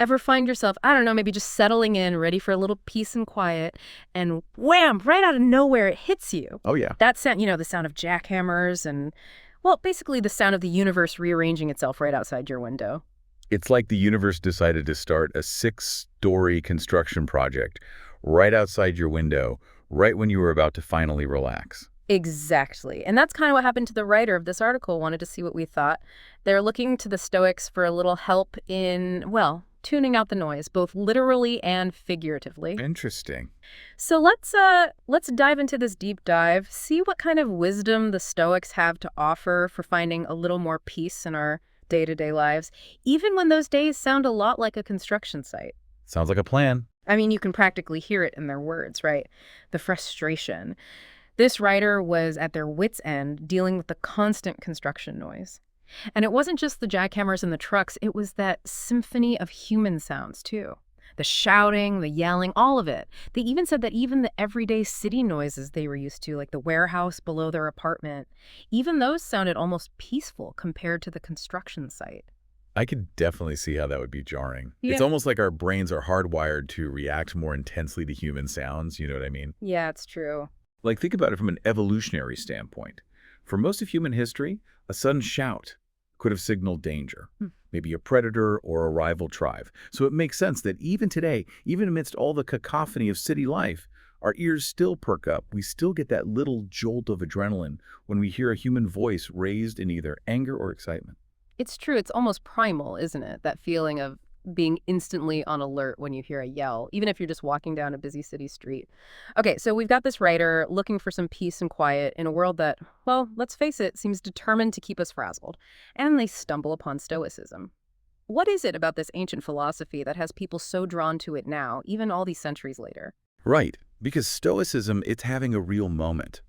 Ever find yourself, I don't know, maybe just settling in, ready for a little peace and quiet, and wham, right out of nowhere it hits you. Oh, yeah. That sound, the sound of jackhammers and, well, basically the sound of the universe rearranging itself right outside your window. It's like the universe decided to start a 6-story construction project right outside your window, right when you were about to finally relax. Exactly. And that's kind of what happened to the writer of this article, wanted to see what we thought. They're looking to the Stoics for a little help in, well, tuning out the noise, both literally and figuratively. Interesting. So let's dive into this deep dive, see what kind of wisdom the Stoics have to offer for finding a little more peace in our day-to-day lives, even when those days sound a lot like a construction site. Sounds like a plan. I mean, you can practically hear it in their words, right? The frustration. This writer was at their wits' end dealing with the constant construction noise. And it wasn't just the jackhammers and the trucks, it was that symphony of human sounds, too. The shouting, the yelling, all of it. They even said that even the everyday city noises they were used to, like the warehouse below their apartment, even those sounded almost peaceful compared to the construction site. I could definitely see how that would be jarring. Yeah. It's almost like our brains are hardwired to react more intensely to human sounds, you know what I mean? Yeah, it's true. Like, think about it from an evolutionary standpoint. For most of human history, a sudden shout could have signaled danger, maybe a predator or a rival tribe. So it makes sense that even today, even amidst all the cacophony of city life, our ears still perk up. We still get that little jolt of adrenaline when we hear a human voice raised in either anger or excitement. It's true. It's almost primal, isn't it? That feeling of being instantly on alert when you hear a yell, even if you're just walking down a busy city street. Okay, so we've got this writer looking for some peace and quiet in a world that, well, let's face it, seems determined to keep us frazzled. And they stumble upon Stoicism. What is it about this ancient philosophy that has people so drawn to it now, even all these centuries later? Right, because Stoicism, it's having a real moment.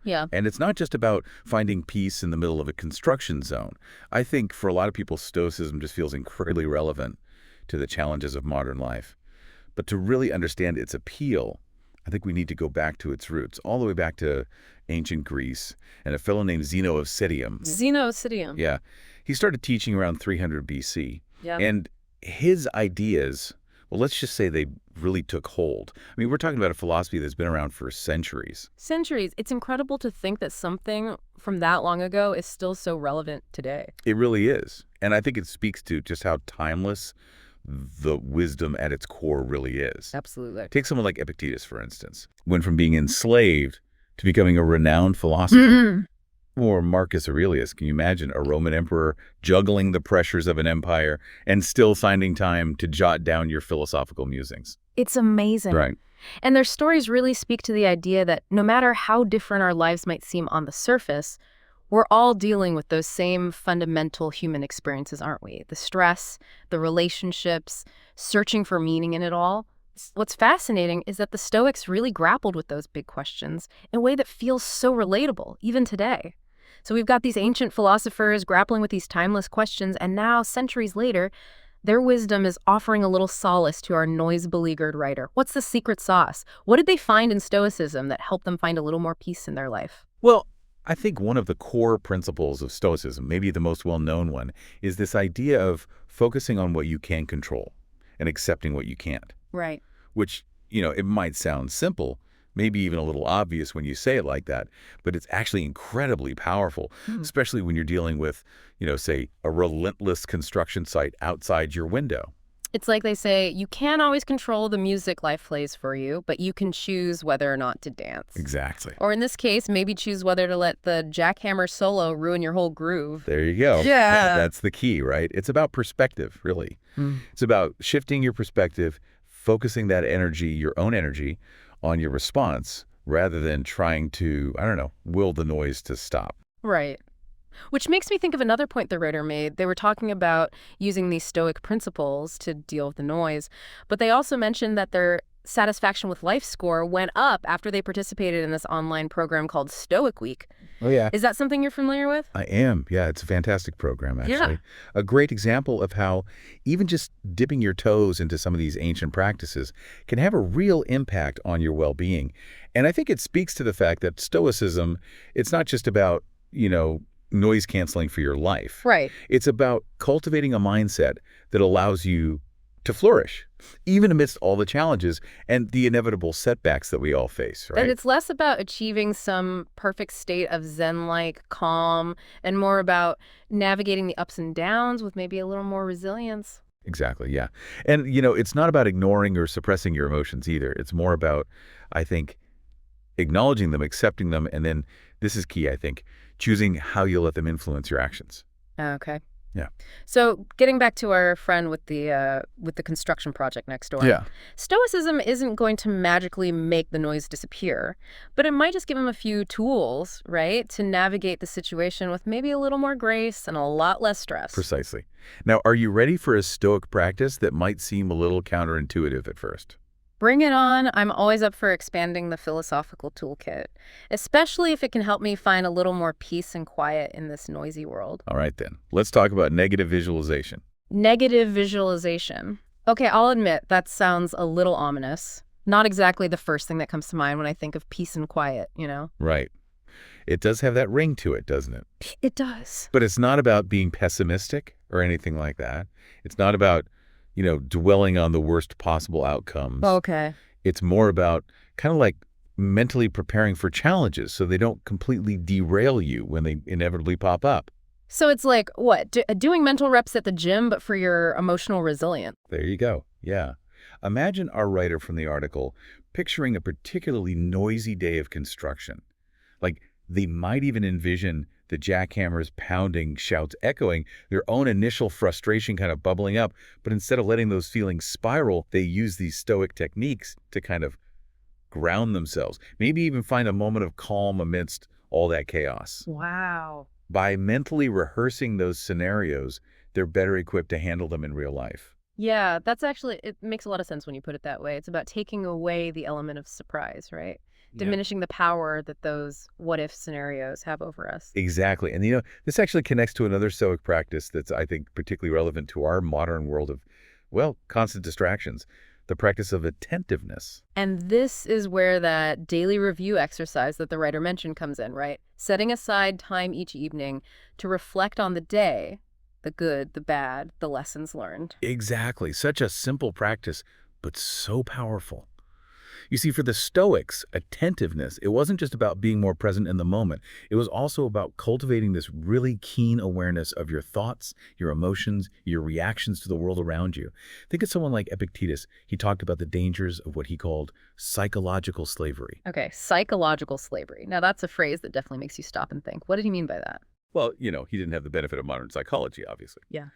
Yeah. And it's not just about finding peace in the middle of a construction zone. I think for a lot of people, Stoicism just feels incredibly relevant to the challenges of modern life. But to really understand its appeal, I think we need to go back to its roots, all the way back to ancient Greece and a fellow named Zeno of Citium. Zeno of Citium. Yeah. He started teaching around 300 BC. Yeah. And his ideas, well, let's just say they really took hold. I mean, we're talking about a philosophy that's been around for centuries. Centuries. It's incredible to think that something from that long ago is still so relevant today. It really is. And I think it speaks to just how timeless the wisdom at its core really is. Absolutely. Take someone like Epictetus, for instance. Went from being enslaved to becoming a renowned philosopher. Or Marcus Aurelius. Can you imagine a Roman emperor juggling the pressures of an empire and still finding time to jot down your philosophical musings? It's amazing. Right. And their stories really speak to the idea that no matter how different our lives might seem on the surface, we're all dealing with those same fundamental human experiences, aren't we? The stress, the relationships, searching for meaning in it all. What's fascinating is that the Stoics really grappled with those big questions in a way that feels so relatable, even today. So we've got these ancient philosophers grappling with these timeless questions, and now, centuries later, their wisdom is offering a little solace to our noise-beleaguered writer. What's the secret sauce? What did they find in Stoicism that helped them find a little more peace in their life? Well, I think one of the core principles of Stoicism, maybe the most well-known one, is this idea of focusing on what you can control and accepting what you can't. Right. Which, it might sound simple, maybe even a little obvious when you say it like that, but it's actually incredibly powerful, especially when you're dealing with, say, a relentless construction site outside your window. It's like they say, you can't always control the music life plays for you, but you can choose whether or not to dance. Exactly. Or in this case, maybe choose whether to let the jackhammer solo ruin your whole groove. There you go. Yeah. That's the key, right? It's about perspective, really. It's about shifting your perspective, focusing that energy, your own energy, on your response rather than trying to, will the noise to stop. Right. Which makes me think of another point the writer made. They were talking about using these Stoic principles to deal with the noise, but they also mentioned that their satisfaction with life score went up after they participated in this online program called Stoic Week. Oh, yeah. Is that something you're familiar with? I am. Yeah, it's a fantastic program, actually. Yeah. A great example of how even just dipping your toes into some of these ancient practices can have a real impact on your well-being. And I think it speaks to the fact that Stoicism, it's not just about, noise canceling for your life. Right. It's about cultivating a mindset that allows you to flourish, even amidst all the challenges and the inevitable setbacks that we all face, That right? it's less about achieving some perfect state of Zen-like calm and more about navigating the ups and downs with maybe a little more resilience. Exactly, yeah. And, it's not about ignoring or suppressing your emotions either. It's more about, I think, acknowledging them, accepting them, and then, this is key, I think, choosing how you let them influence your actions. Okay. Yeah. So getting back to our friend with the construction project next door, Yeah. Stoicism isn't going to magically make the noise disappear, but it might just give him a few tools, right, to navigate the situation with maybe a little more grace and a lot less stress. Precisely. Now, are you ready for a Stoic practice that might seem a little counterintuitive at first? Bring it on. I'm always up for expanding the philosophical toolkit, especially if it can help me find a little more peace and quiet in this noisy world. All right, then. Let's talk about negative visualization. Negative visualization. Okay, I'll admit that sounds a little ominous. Not exactly the first thing that comes to mind when I think of peace and quiet. Right. It does have that ring to it, doesn't it? It does. But it's not about being pessimistic or anything like that. It's not about, dwelling on the worst possible outcomes. Okay. It's more about kind of like mentally preparing for challenges so they don't completely derail you when they inevitably pop up. So it's like, what, doing mental reps at the gym, but for your emotional resilience. There you go. Yeah. Imagine our writer from the article picturing a particularly noisy day of construction. Like, they might even envision the jackhammers pounding, shouts echoing, their own initial frustration kind of bubbling up. But instead of letting those feelings spiral, they use these Stoic techniques to kind of ground themselves. Maybe even find a moment of calm amidst all that chaos. Wow. By mentally rehearsing those scenarios, they're better equipped to handle them in real life. Yeah, it makes a lot of sense when you put it that way. It's about taking away the element of surprise, right? Yeah. Diminishing the power that those what-if scenarios have over us. Exactly. And, this actually connects to another Stoic practice that's, I think, particularly relevant to our modern world of, constant distractions, the practice of attentiveness. And this is where that daily review exercise that the writer mentioned comes in, right? Setting aside time each evening to reflect on the day, the good, the bad, the lessons learned. Exactly. Such a simple practice, but so powerful. You see, for the Stoics, attentiveness, it wasn't just about being more present in the moment. It was also about cultivating this really keen awareness of your thoughts, your emotions, your reactions to the world around you. Think of someone like Epictetus. He talked about the dangers of what he called psychological slavery. Okay, psychological slavery. Now that's a phrase that definitely makes you stop and think. What did he mean by that? Well, he didn't have the benefit of modern psychology, obviously. Yeah.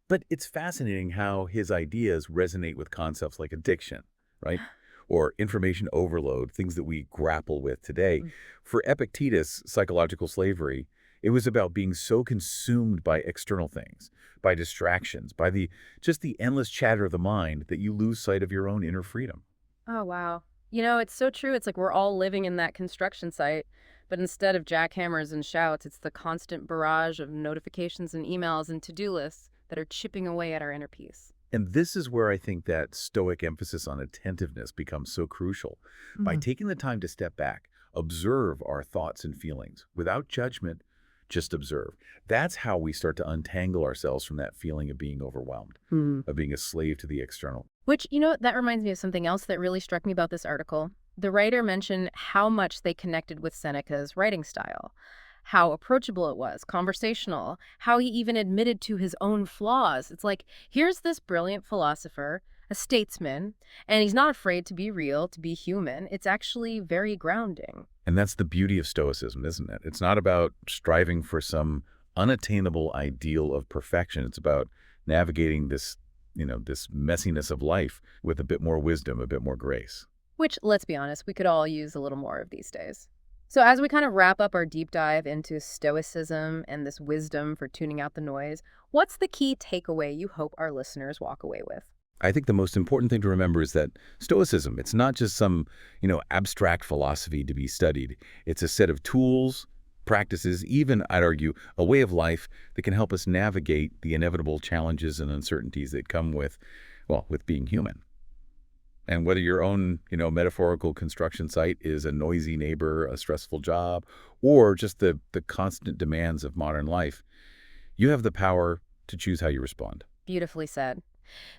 But it's fascinating how his ideas resonate with concepts like addiction, right? Or information overload, things that we grapple with today. Mm. For Epictetus, psychological slavery, it was about being so consumed by external things, by distractions, by just the endless chatter of the mind that you lose sight of your own inner freedom. Oh, wow. It's so true. It's like we're all living in that construction site, but instead of jackhammers and shouts, it's the constant barrage of notifications and emails and to-do lists that are chipping away at our inner peace. And this is where I think that Stoic emphasis on attentiveness becomes so crucial. By taking the time to step back, observe our thoughts and feelings without judgment, just observe. That's how we start to untangle ourselves from that feeling of being overwhelmed, of being a slave to the external. Which, that reminds me of something else that really struck me about this article. The writer mentioned how much they connected with Seneca's writing style, how approachable it was, conversational, how he even admitted to his own flaws. It's like, here's this brilliant philosopher, a statesman, and he's not afraid to be real, to be human. It's actually very grounding. And that's the beauty of Stoicism, isn't it? It's not about striving for some unattainable ideal of perfection. It's about navigating this messiness of life with a bit more wisdom, a bit more grace. Which, let's be honest, we could all use a little more of these days. So as we kind of wrap up our deep dive into Stoicism and this wisdom for tuning out the noise, what's the key takeaway you hope our listeners walk away with? I think the most important thing to remember is that Stoicism, it's not just some, abstract philosophy to be studied. It's a set of tools, practices, even, I'd argue, a way of life that can help us navigate the inevitable challenges and uncertainties that come with being human. And whether your own, metaphorical construction site is a noisy neighbor, a stressful job, or just the constant demands of modern life, you have the power to choose how you respond. Beautifully said.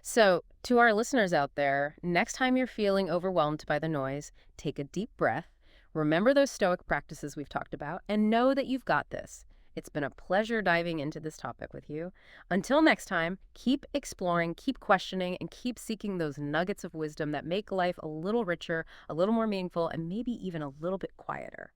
So, to our listeners out there, next time you're feeling overwhelmed by the noise, take a deep breath, remember those Stoic practices we've talked about, and know that you've got this. It's been a pleasure diving into this topic with you. Until next time, keep exploring, keep questioning, and keep seeking those nuggets of wisdom that make life a little richer, a little more meaningful, and maybe even a little bit quieter.